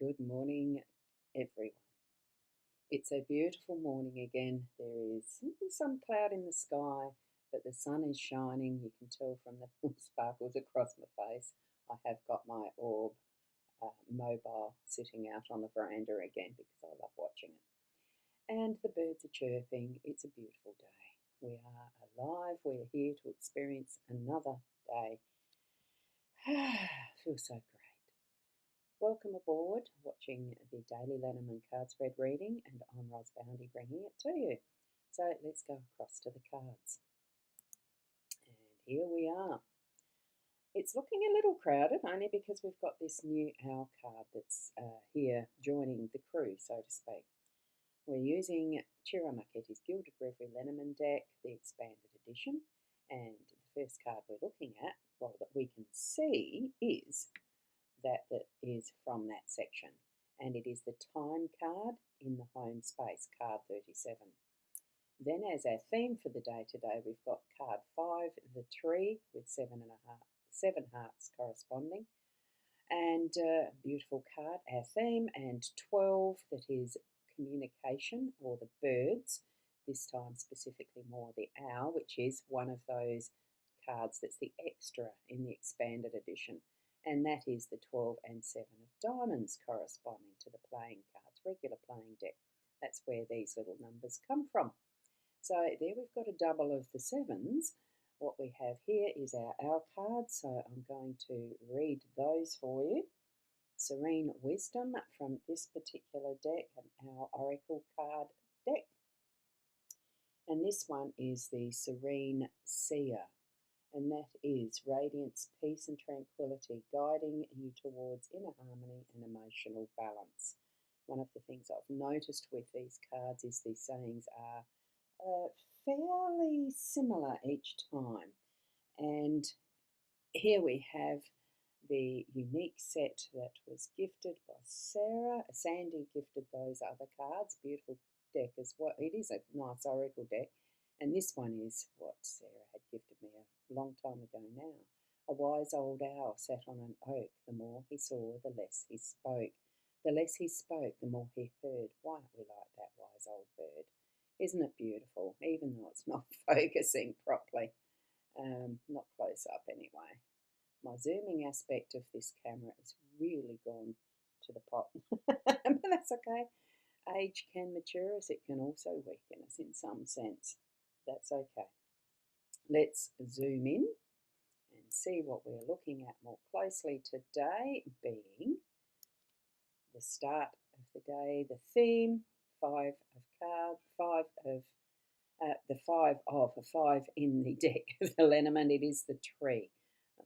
Good morning, everyone. It's a beautiful morning again. There is some cloud in the sky, but the sun is shining. You can tell from the sparkles across my face. I have got my orb mobile sitting out on the veranda again because I love watching it. And the birds are chirping. It's a beautiful day. We are alive. We're here to experience another day. Feels so great. Welcome aboard, watching the Daily Lenormand card spread reading, and I'm Rosboundy bringing it to you. So let's go across to the cards. And here we are. It's looking a little crowded, only because we've got this new owl card that's here joining the crew, so to speak. We're using Chira Marchetti's Gilded Reverie Lenormand deck, the expanded edition, and the first card we're looking at, well, that we can see is that is from that section, and it is the time card in the home space, card 37. Then as our theme for the day today, we've got card 5, the tree, with 7 hearts corresponding, and beautiful card, our theme, and 12, that is communication, or the birds, this time specifically more the owl, which is one of those cards that's the extra in the expanded edition. And that is the 12 and 7 of diamonds corresponding to the playing cards, regular playing deck. That's where these little numbers come from. So there we've got a double of the sevens. What we have here is our owl cards, so I'm going to read those for you. Serene Wisdom from this particular deck, our Oracle card deck. And this one is the Serene Seer. And that is radiance, peace and tranquility, guiding you towards inner harmony and emotional balance. One of the things I've noticed with these cards is these sayings are fairly similar each time. And here we have the unique set that was gifted by Sarah. Sandy gifted those other cards. Beautiful deck as well. It is a nice oracle deck. And this one is what Sarah had gifted me a long time ago now. A wise old owl sat on an oak. The more he saw, the less he spoke. The less he spoke, the more he heard. Why aren't we like that wise old bird? Isn't it beautiful? Even though it's not focusing properly. Not close up anyway. My zooming aspect of this camera is really gone to the pot. But that's okay. Age can mature us. It can also weaken us in some sense. That's okay. Let's zoom in and see what we're looking at more closely today, being the start of the day, the theme, 5 of cards, 5 of the 5 of a 5 in the deck of the Lenormand. It is the tree.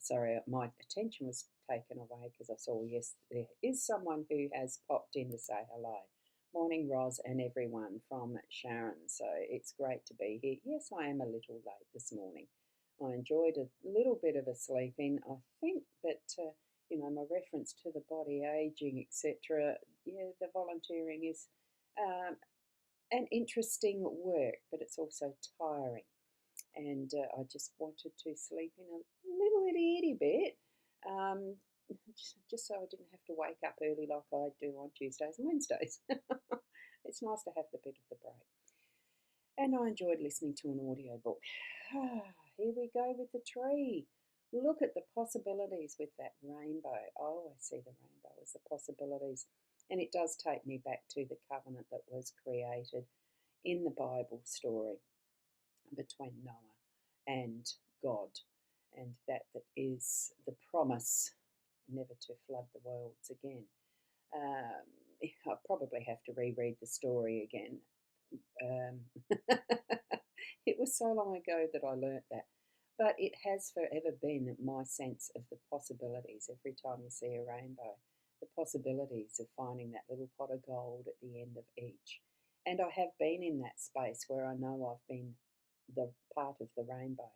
Sorry, my attention was taken away because I saw, yes, there is someone who has popped in to say hello. Morning, Roz, and everyone from Sharon. So it's great to be here. Yes, I am a little late this morning. I enjoyed a little bit of a sleep in. I think that, my reference to the body aging, etc., the volunteering is an interesting work, but it's also tiring. And I just wanted to sleep in a little itty bit, just so I didn't have to wake up early like I do on Tuesdays and Wednesdays. It's nice to have the bit of the break. And I enjoyed listening to an audiobook. Here we go with the tree. Look at the possibilities with that rainbow. I always see the rainbow as the possibilities. And it does take me back to the covenant that was created in the Bible story between Noah and God, and that is the promise never to flood the worlds again. I'll probably have to reread the story again. It was so long ago that I learnt that. But it has forever been my sense of the possibilities every time you see a rainbow, the possibilities of finding that little pot of gold at the end of each. And I have been in that space where I know I've been the part of the rainbow.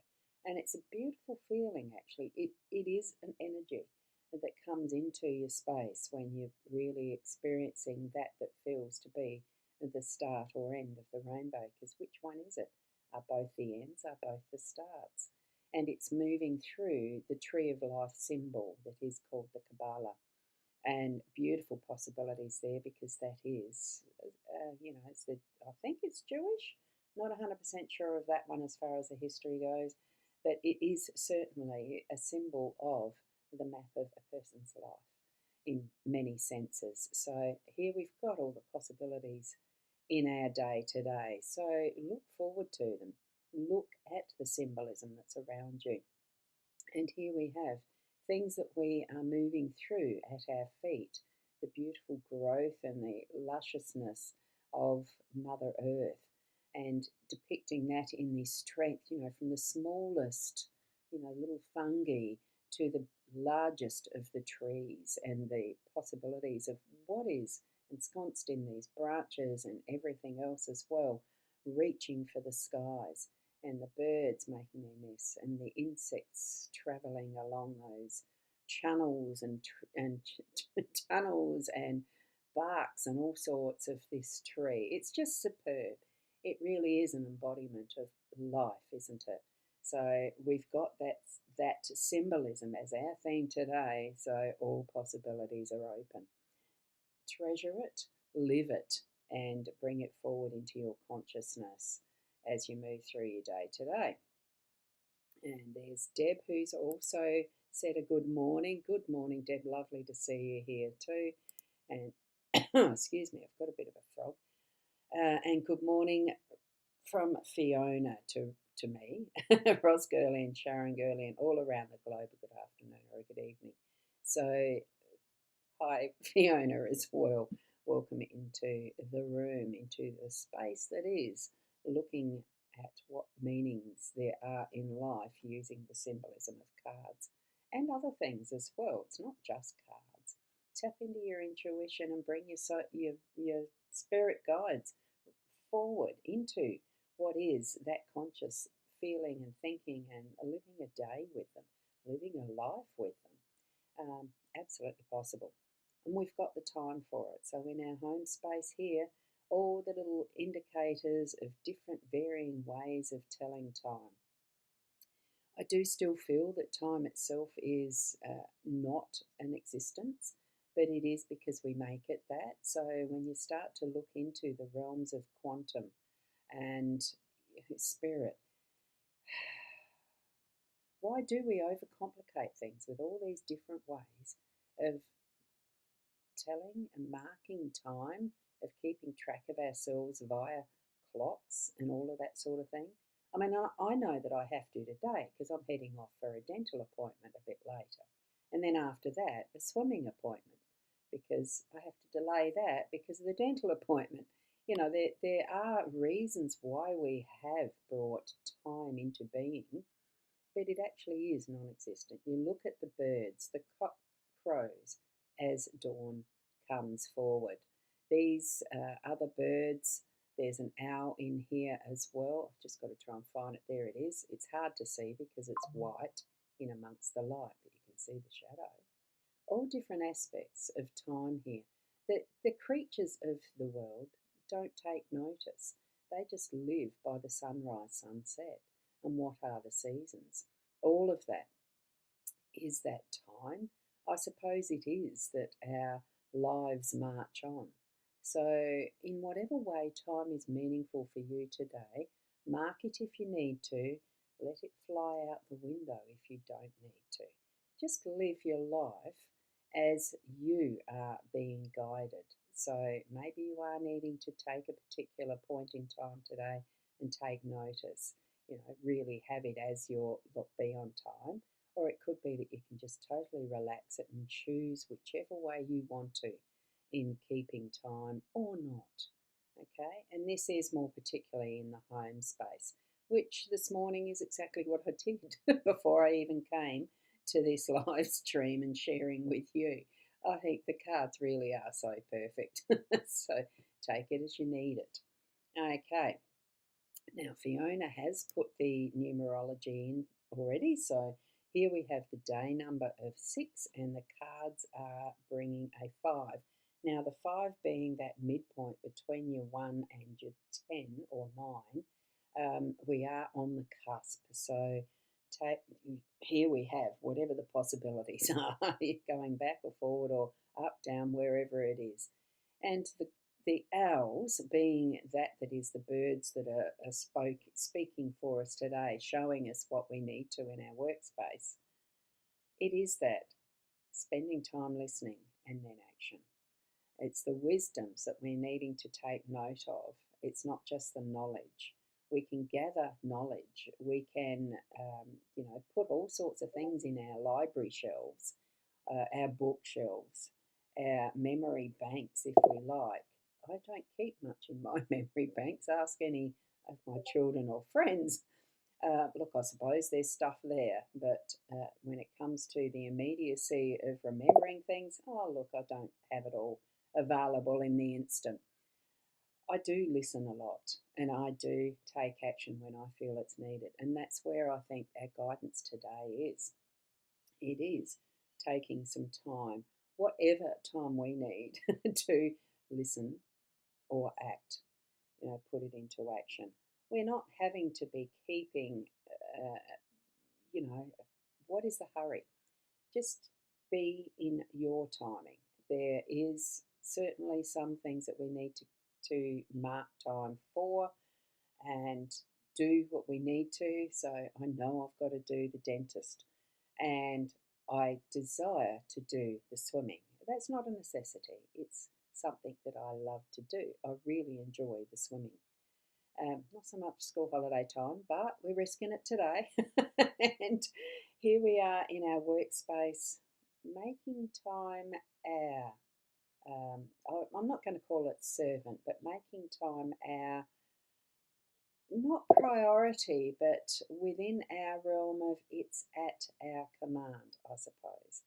And it's a beautiful feeling, actually. It is an energy that comes into your space when you're really experiencing that feels to be the start or end of the rainbow. Because which one is it? Are both the ends? Are both the starts? And it's moving through the tree of life symbol that is called the Kabbalah. and beautiful possibilities there because that is, it's I think it's Jewish. Not 100% sure of that one as far as the history goes, but it is certainly a symbol of the map of a person's life in many senses. So here we've got all the possibilities in our day today. So look forward to them. Look at the symbolism that's around you. And here we have things that we are moving through at our feet, the beautiful growth and the lusciousness of Mother Earth, and depicting that in this strength, from the smallest, little fungi to the largest of the trees, and the possibilities of what is ensconced in these branches and everything else as well, reaching for the skies, and the birds making their nests, and the insects travelling along those channels and tunnels and barks and all sorts of this tree. It's just superb. It really is an embodiment of life, isn't it? So we've got that symbolism as our theme today. So all possibilities are open. Treasure it, live it, and bring it forward into your consciousness as you move through your day today. And there's Deb, who's also said a good morning. Good morning, Deb. Lovely to see you here too. And excuse me, I've got a bit of a frog. And good morning from Fiona to me, Ross Gurley and Sharon Gurley, and all around the globe. Good afternoon or good evening. So, hi, Fiona, as well. Welcome into the room, into the space that is looking at what meanings there are in life using the symbolism of cards and other things as well. It's not just cards. Tap into your intuition and bring your spirit guides forward into what is that conscious feeling and thinking, and living a day with them, living a life with them. Absolutely possible. And we've got the time for it. So in our home space here, all the little indicators of different varying ways of telling time. I do still feel that time itself is not an existence, but it is because we make it that. So when you start to look into the realms of quantum and spirit, why do we overcomplicate things with all these different ways of telling and marking time, of keeping track of ourselves via clocks and all of that sort of thing? I mean, I know that I have to today because I'm heading off for a dental appointment a bit later. And then after that, a swimming appointment because I have to delay that because of the dental appointment. There are reasons why we have brought time into being, but it actually is non-existent. You look at the birds, the cock crows as dawn comes forward. These other birds, there's an owl in here as well. I've just got to try and find it. There it is. It's hard to see because it's white in amongst the light, but you can see the shadow. All different aspects of time here. The creatures of the world don't take notice. They just live by the sunrise, sunset, and what are the seasons. All of that is that time. I suppose it is that our lives march on. So, in whatever way time is meaningful for you today, mark it if you need to. Let it fly out the window if you don't need to. Just live your life as you are being guided. So maybe you are needing to take a particular point in time today and take notice, really have it as your look be on time. Or it could be that you can just totally relax it and choose whichever way you want to in keeping time or not. Okay, and this is more particularly in the home space, which this morning is exactly what I did before I even came to this live stream and sharing with you. I think the cards really are so perfect. So take it as you need it. Okay. Now Fiona has put the numerology in already. So here we have the day number of 6 and the cards are bringing a 5. Now the 5 being that midpoint between your 1 and your 10 or 9, we are on the cusp. So here we have whatever the possibilities are, going back or forward or up, down, wherever it is. And the owls, being that is the birds that are speaking for us today, showing us what we need to in our workspace, it is that spending time listening and then action. It's the wisdoms that we're needing to take note of. It's not just the knowledge. We can gather knowledge. We can, put all sorts of things in our library shelves, our bookshelves, our memory banks, if we like. I don't keep much in my memory banks. Ask any of my children or friends. Look, I suppose there's stuff there, but when it comes to the immediacy of remembering things, oh, look, I don't have it all available in the instant. I do listen a lot and I do take action when I feel it's needed. And that's where I think our guidance today is. It is taking some time, whatever time we need, to listen or act, put it into action. We're not having to be keeping, uh, what is the hurry? Just be in your timing. There is certainly some things that we need to mark time for and do what we need to. So I know I've got to do the dentist and I desire to do the swimming. That's not a necessity. It's something that I love to do. I really enjoy the swimming. Not so much school holiday time, but we're risking it today. And here we are in our workspace, making time our, I'm not going to call it servant, but making time our, not priority, but within our realm of it's at our command, I suppose.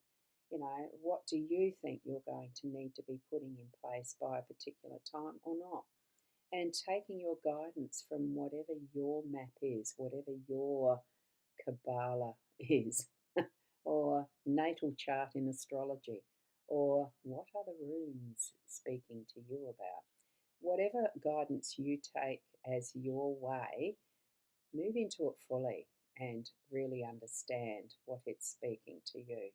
What do you think you're going to need to be putting in place by a particular time or not? And taking your guidance from whatever your map is, whatever your Kabbalah is, or natal chart in astrology, or what are the runes speaking to you about? Whatever guidance you take as your way, move into it fully and really understand what it's speaking to you.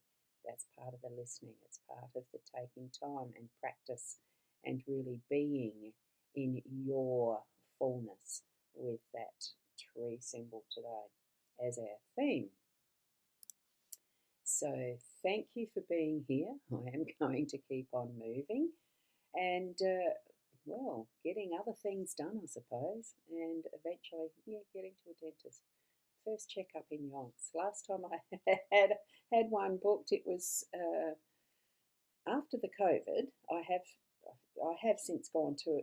That's part of the listening, it's part of the taking time and practice and really being in your fullness with that tree symbol today as our theme. So thank you for being here. I am going to keep on moving and getting other things done, I suppose, and eventually, getting to a dentist. First checkup in yonks. Last time I had one booked, it was after the COVID. I have since gone to a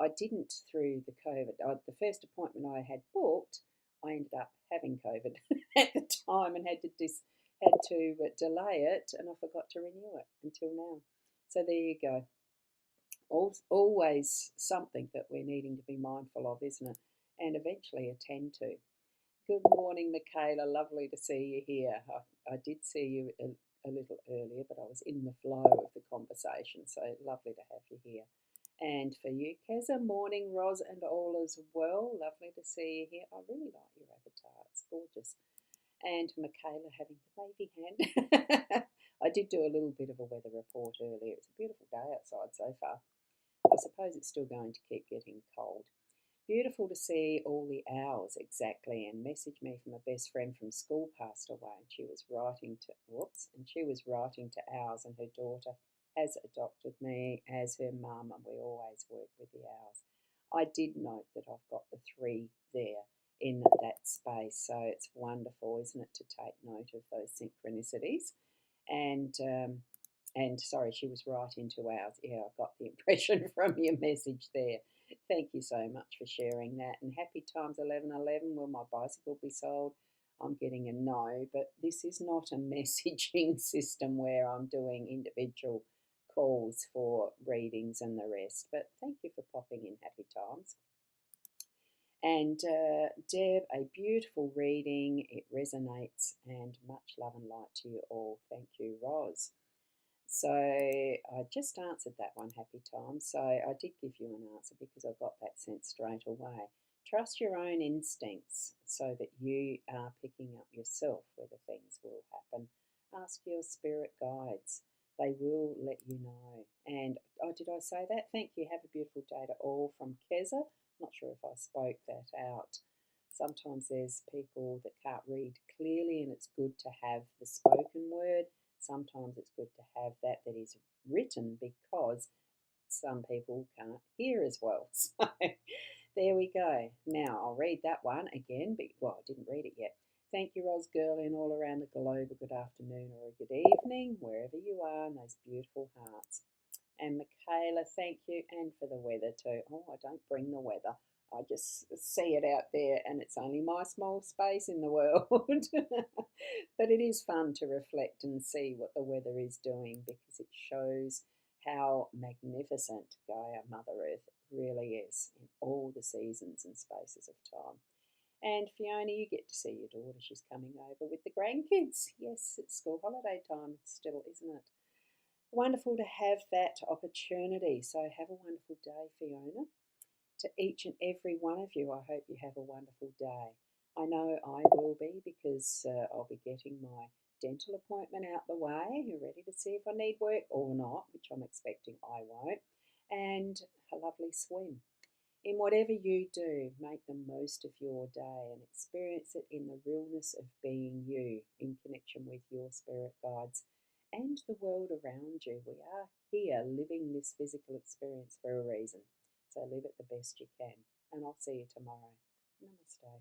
I didn't through the COVID. The first appointment I had booked, I ended up having COVID at the time and had to delay it, and I forgot to renew it until now. So there you go. Always something that we're needing to be mindful of, isn't it? And eventually attend to. Good morning, Michaela. Lovely to see you here. I did see you a little earlier, but I was in the flow of the conversation, so lovely to have you here. And for you, Keza, morning, Roz, and all as well. Lovely to see you here. I really like your avatar. It's gorgeous. And Michaela having the wavy hand. I did do a little bit of a weather report earlier. It's a beautiful day outside so far. I suppose it's still going to keep getting cold. Beautiful to see all the owls, exactly, and message me from a best friend from school passed away, and she was writing to owls, and her daughter has adopted me as her mum, and we always work with the owls. I did note that I've got the 3 there in that space, so it's wonderful, isn't it, to take note of those synchronicities. And sorry, she was right into ours. Yeah, I got the impression from your message there. Thank you so much for sharing that. And happy times 11:11. Will my bicycle be sold? I'm getting a no, but this is not a messaging system where I'm doing individual calls for readings and the rest. But thank you for popping in. Happy times. And Deb, a beautiful reading. It resonates, and much love and light to you all. Thank you, Roz. So I just answered that one, happy time. So I did give you an answer because I got that sense straight away. Trust your own instincts so that you are picking up yourself whether things will happen. Ask your spirit guides. They will let you know. And oh, did I say that? Thank you. Have a beautiful day to all from Keza. Not sure if I spoke that out. Sometimes there's people that can't read clearly, and it's good to have the spoken word. Sometimes it's good to have that is written because some people can't hear as well. So there we go. Now I'll read that one again. Well, I didn't read it yet. Thank you, Ros Girl, and all around the globe. A good afternoon or a good evening, wherever you are, in those beautiful hearts. And Michaela, thank you, and for the weather too. Oh, I don't bring the weather. I just see it out there, and it's only my small space in the world. But it is fun to reflect and see what the weather is doing because it shows how magnificent Gaia, Mother Earth, really is in all the seasons and spaces of time. And Fiona, you get to see your daughter. She's coming over with the grandkids. Yes, it's school holiday time still, isn't it? Wonderful to have that opportunity. So have a wonderful day, Fiona. To each and every one of you, I hope you have a wonderful day. I know I will be because I'll be getting my dental appointment out the way. You're ready to see if I need work or not, which I'm expecting I won't. And a lovely swim. In whatever you do, make the most of your day and experience it in the realness of being you, in connection with your spirit guides and the world around you. We are here living this physical experience for a reason. So live it the best you can. And I'll see you tomorrow. Namaste.